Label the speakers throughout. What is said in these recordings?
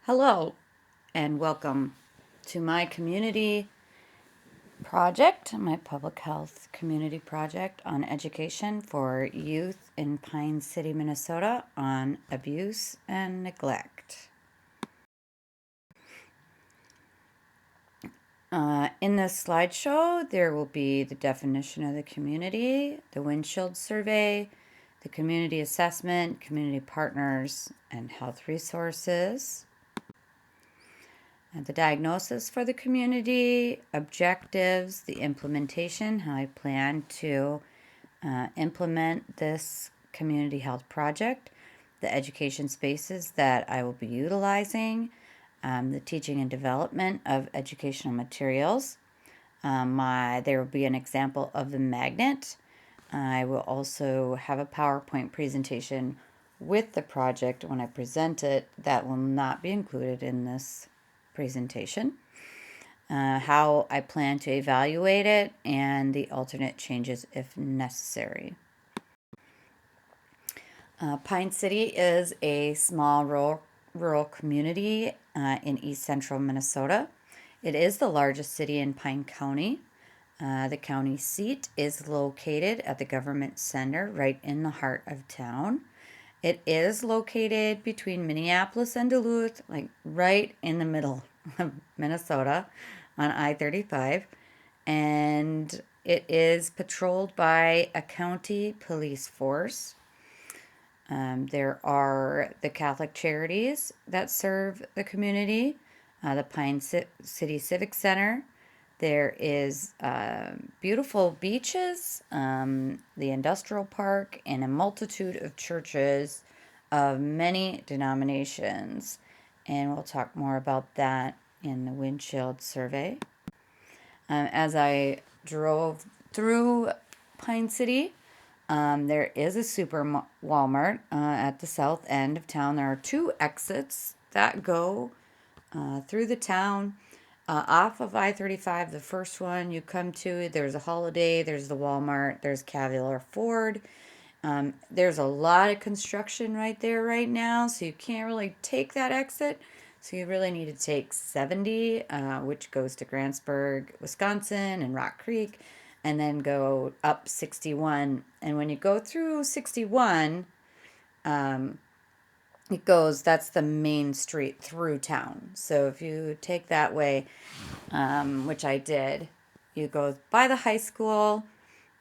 Speaker 1: Hello and welcome to my community project, my public health community project on education for youth in Pine City, Minnesota on abuse and neglect. In this slideshow, there will be the definition of the community, the windshield survey, the community assessment, community partners, and health resources. The diagnosis for the community, objectives, the implementation, how I plan to implement this community health project, the education spaces that I will be utilizing, the teaching and development of educational materials. There will be an example of the magnet. I will also have a PowerPoint presentation with the project when I present it that will not be included in this presentation. How I plan to evaluate it, and the alternate changes if necessary. Pine City is a small rural community in east central Minnesota. It is the largest city in Pine County. The county seat is located at the government center right in the heart of town. It is located between Minneapolis and Duluth, like right in the middle of Minnesota on I-35. And it is patrolled by a county police force. There are the Catholic charities that serve the community, the Pine City Civic Center. There is beautiful beaches, the industrial park, and a multitude of churches of many denominations. And we'll talk more about that in the windshield survey. As I drove through Pine City, there is a super Walmart at the south end of town. There are two exits that go through the town. Off of I-35, the first one you come to, there's a Holiday, there's the Walmart, there's Cavalier Ford. There's a lot of construction right there right now, so you can't really take that exit. So you really need to take 70, which goes to Grantsburg, Wisconsin, and Rock Creek, and then go up 61. And when you go through 61, that's the main street through town. So if you take that way, which I did, you go by the high school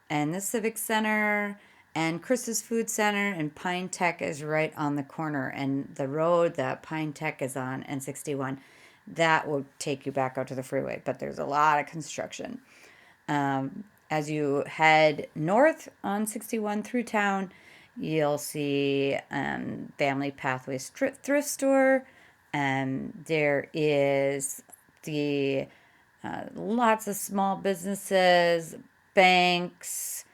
Speaker 1: and the Civic Center and Chris's Food Center, and Pine Tech is right on the corner. And the road that Pine Tech is on, and 61, that will take you back out to the freeway. But there's a lot of construction. As you head north on 61 through town, you'll see Family Pathways Thrift Store. There is the lots of small businesses, banks,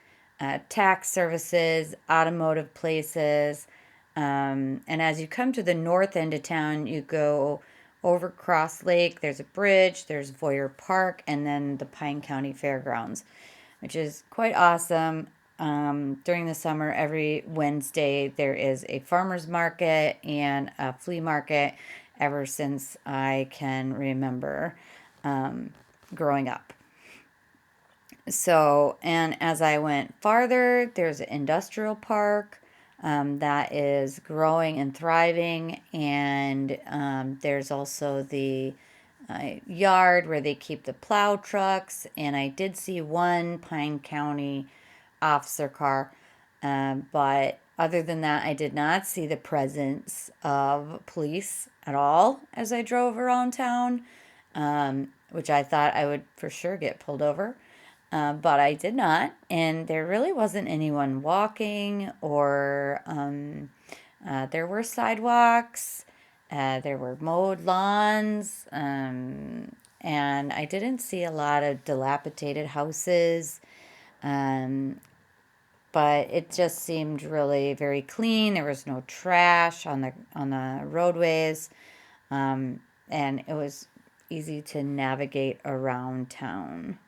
Speaker 1: tax services, automotive places. And as you come to the north end of town, you go over Cross Lake. There's a bridge, there's Voyer Park, and then the Pine County Fairgrounds, which is quite awesome. During the summer, every Wednesday, there is a farmer's market and a flea market ever since I can remember growing up. So, and as I went farther, there's an industrial park that is growing and thriving, and there's also the yard where they keep the plow trucks. And I did see one Pine County officer car, but other than that, I did not see the presence of police at all as I drove around town, which I thought I would for sure get pulled over. But I did not, and there really wasn't anyone walking, or there were sidewalks, there were mowed lawns, and I didn't see a lot of dilapidated houses, but it just seemed really very clean. There was no trash on the roadways, and it was easy to navigate around town.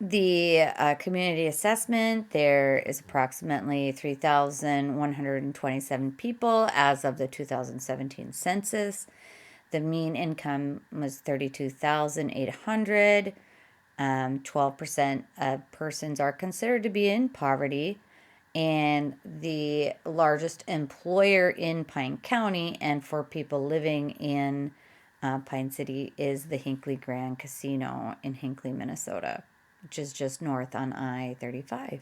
Speaker 1: The community assessment, there is approximately 3,127 people as of the 2017 census. The mean income was 32,800. 12% of persons are considered to be in poverty. And the largest employer in Pine County and for people living in Pine City is the Hinckley Grand Casino in Hinckley, Minnesota, which is just north on I-35.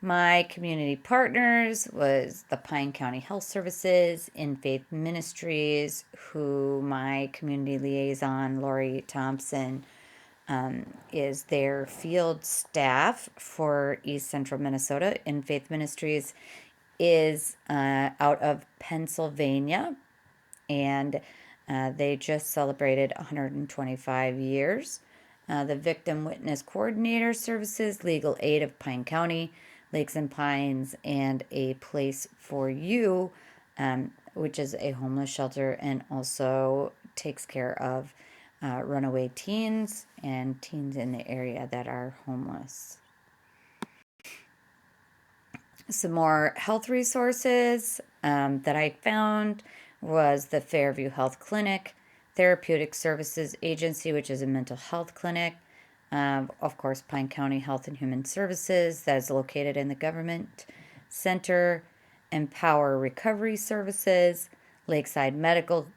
Speaker 1: My community partners was the Pine County Health Services, In Faith Ministries, who my community liaison, Lori Thompson, is their field staff for East Central Minnesota. In Faith Ministries is out of Pennsylvania, and they just celebrated 125 years. The Victim Witness Coordinator Services, Legal Aid of Pine County, Lakes and Pines, and A Place for You, which is a homeless shelter and also takes care of runaway teens and teens in the area that are homeless. Some more health resources that I found was the Fairview Health Clinic, Therapeutic Services Agency, which is a mental health clinic. Of course, Pine County Health and Human Services, that is located in the government center. Empower Recovery Services, Lakeside Medical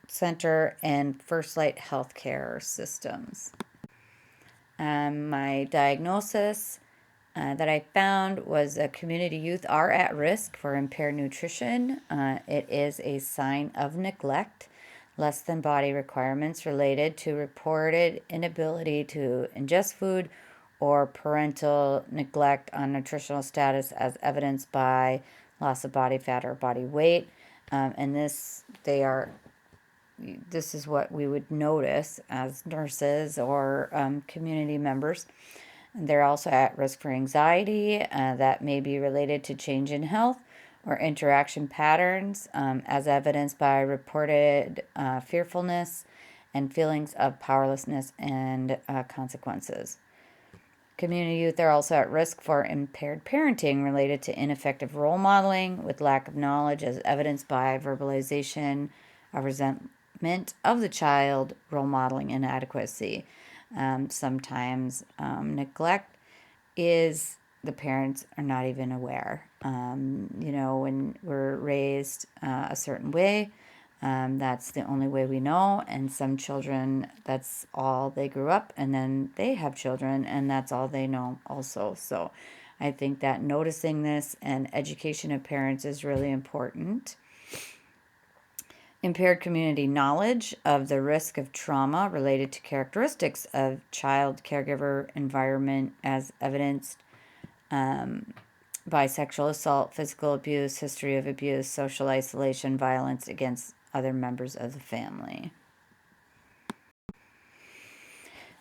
Speaker 1: Center, and First Light Healthcare Systems. My diagnosis that I found was community youth are at risk for impaired nutrition. It is a sign of neglect, less than body requirements related to reported inability to ingest food or parental neglect on nutritional status as evidenced by loss of body fat or body weight. And this is what we would notice as nurses or community members. They're also at risk for anxiety that may be related to change in health or interaction patterns, as evidenced by reported fearfulness and feelings of powerlessness and consequences. Community youth are also at risk for impaired parenting related to ineffective role modeling with lack of knowledge, as evidenced by verbalization of resentment of the child, role modeling inadequacy. Sometimes neglect is the parents are not even aware. When we're raised a certain way, that's the only way we know. And some children, that's all they grew up, and then they have children, and that's all they know also. So I think that noticing this and education of parents is really important. Impaired community knowledge of the risk of trauma related to characteristics of child caregiver environment as evidenced by sexual assault, physical abuse, history of abuse, social isolation, violence against other members of the family.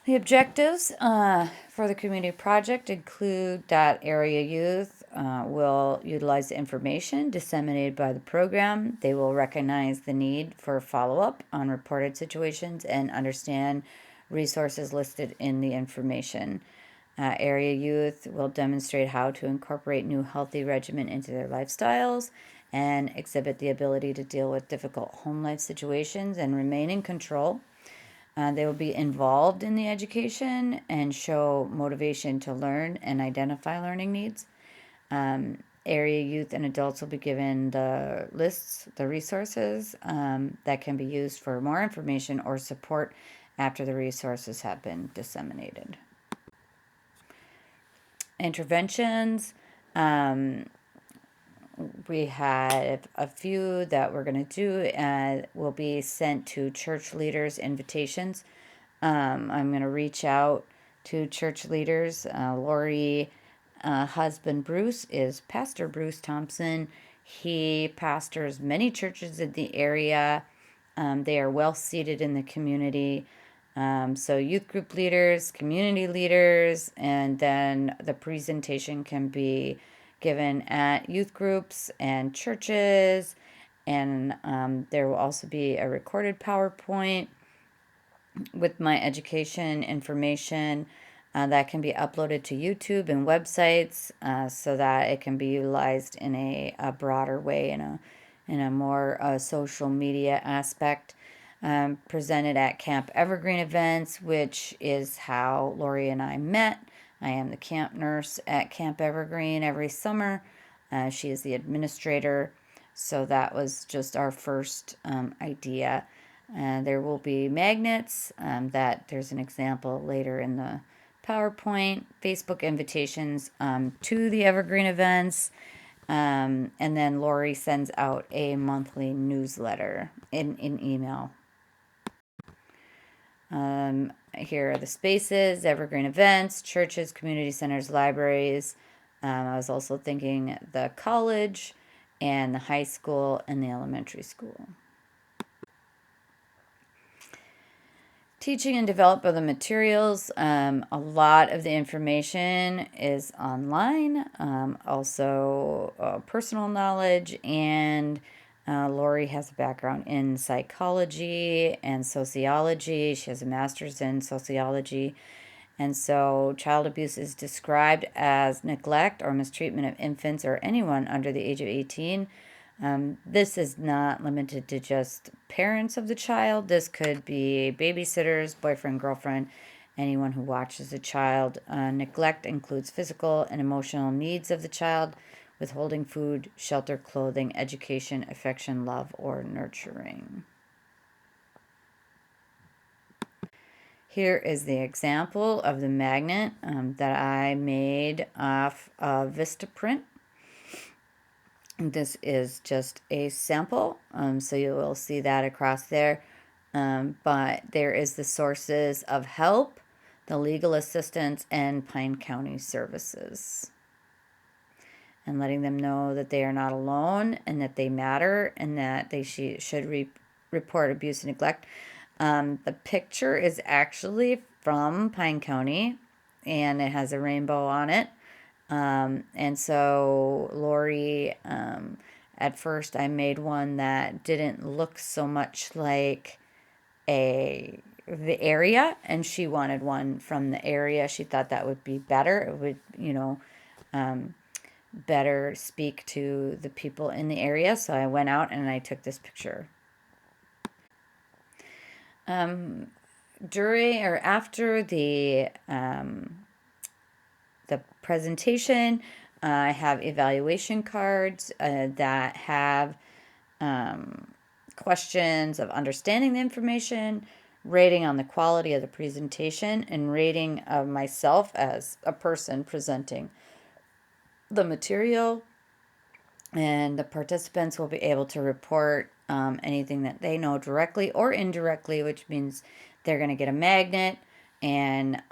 Speaker 1: The objectives for the community project include that area youth will utilize the information disseminated by the program. They will recognize the need for follow-up on reported situations and understand resources listed in the information. Area youth will demonstrate how to incorporate new healthy regimen into their lifestyles and exhibit the ability to deal with difficult home life situations and remain in control. They will be involved in the education and show motivation to learn and identify learning needs. Area youth and adults will be given the lists, the resources that can be used for more information or support after the resources have been disseminated. Interventions. We had a few that we're going to do will be sent to church leaders' invitations. I'm going to reach out to church leaders. Lori husband Bruce is Pastor Bruce Thompson. He pastors many churches in the area. They are well seated in the community. So youth group leaders, community leaders, and then the presentation can be given at youth groups and churches. And there will also be a recorded PowerPoint. with my education information that can be uploaded to YouTube and websites so that it can be utilized in a broader way, in a more social media aspect. Presented at Camp Evergreen events, which is how Lori and I met. I am the camp nurse at Camp Evergreen every summer. She is the administrator. So that was just our first idea. There will be magnets that there's an example later in the PowerPoint, Facebook invitations to the Evergreen events. And then Lori sends out a monthly newsletter in email. Here are the spaces, Evergreen events, churches, community centers, libraries. I was also thinking the college and the high school and the elementary school. Teaching and develop of the materials. A lot of the information is online. Also, personal knowledge, and Lori has a background in psychology and sociology. She has a master's in sociology. And so, child abuse is described as neglect or mistreatment of infants or anyone under the age of 18. This is not limited to just parents of the child. This could be babysitters, boyfriend, girlfriend, anyone who watches the child. Neglect includes physical and emotional needs of the child, withholding food, shelter, clothing, education, affection, love, or nurturing. Here is the example of the magnet that I made off of Vistaprint. This is just a sample, so you will see that across there. But there is the sources of help, the legal assistance, and Pine County services. And letting them know that they are not alone and that they matter and that they should report abuse and neglect. The picture is actually from Pine County, and it has a rainbow on it. And so Lori, at first I made one that didn't look so much like the area, and she wanted one from the area. She thought that would be better. It would, better speak to the people in the area. So I went out and I took this picture. During or after the presentation, I have evaluation cards that have questions of understanding the information, rating on the quality of the presentation, and rating of myself as a person presenting the material. And the participants will be able to report anything that they know directly or indirectly, which means they're going to get a magnet, and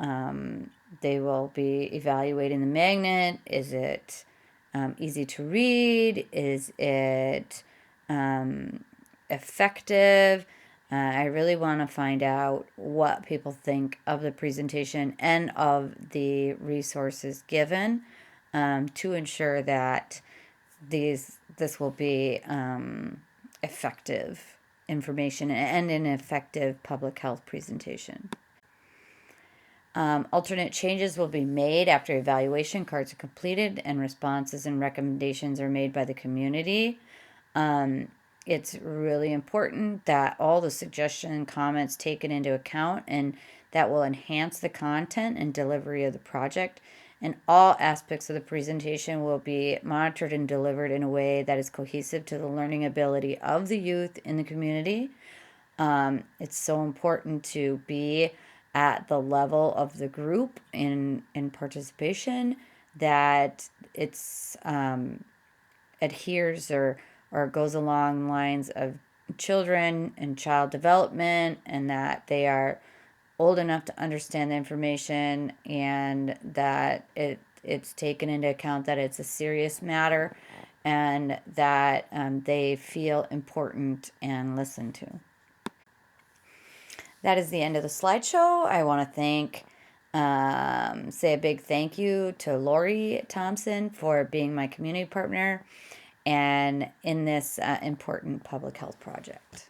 Speaker 1: they will be evaluating the magnet. Is it easy to read? Is it effective? I really want to find out what people think of the presentation and of the resources given to ensure that this will be effective information and an effective public health presentation. Alternate changes will be made after evaluation cards are completed and responses and recommendations are made by the community. It's really important that all the suggestions and comments taken into account, and that will enhance the content and delivery of the project. And all aspects of the presentation will be monitored and delivered in a way that is cohesive to the learning ability of the youth in the community. It's so important to be at the level of the group in participation that it's adheres or goes along lines of children and child development, and that they are old enough to understand the information, and that it's taken into account that it's a serious matter, and that they feel important and listened to. That is the end of the slideshow. I want to say a big thank you to Lori Thompson for being my community partner and in this important public health project.